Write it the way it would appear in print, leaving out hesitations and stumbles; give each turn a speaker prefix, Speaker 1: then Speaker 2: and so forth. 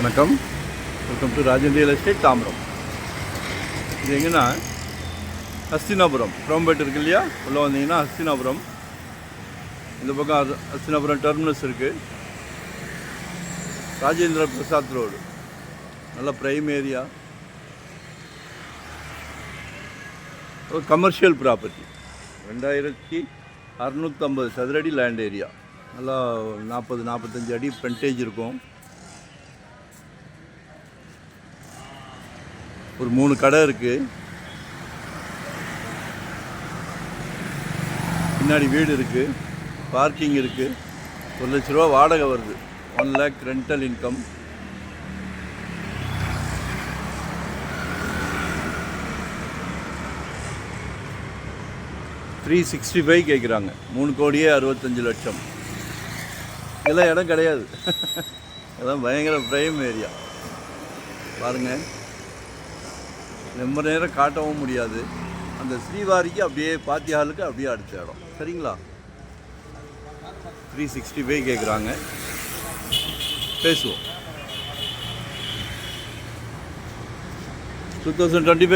Speaker 1: வணக்கம், welcome to Rajan real estate Tambaram. இது எங்கன்னா ஹஸ்தினாபுரம் குரோம்பேட் இருக்கு இல்லையா, உள்ளே வந்தீங்கன்னா ஹஸ்தினாபுரம். இந்த பக்கம் ஹஸ்தினாபுரம் டெர்மினஸ் இருக்குது. ராஜேந்திர பிரசாத் ரோடு, நல்ல ப்ரைம் ஏரியா, ஒரு கமர்ஷியல் ப்ராப்பர்ட்டி. 2650 சதுரடி லேண்ட் ஏரியா, நல்லா 40-45 அடி ஃப்ரண்டேஜ் இருக்கும். ஒரு 3 கடை இருக்குது, பின்னாடி வீடு இருக்குது, பார்க்கிங் இருக்குது. 1 லட்ச ரூபா வாடகை வருது. 1 lakh ரெண்டல் இன்கம். $365 கேட்குறாங்க. 3,65,00,000. இதெல்லாம் இடம் கிடையாது. இதெல்லாம் பயங்கர ப்ரைம் ஏரியா பாருங்கள். ரொம்ப நேரம் காட்டவும் முடியாது. அந்த ஸ்ரீவாரிக்கு அப்படியே பாத்தியாலுக்கு அப்படியே அடுத்த இடம். சரிங்களா? 365 கேட்குறாங்க. பேசுவோம். 2025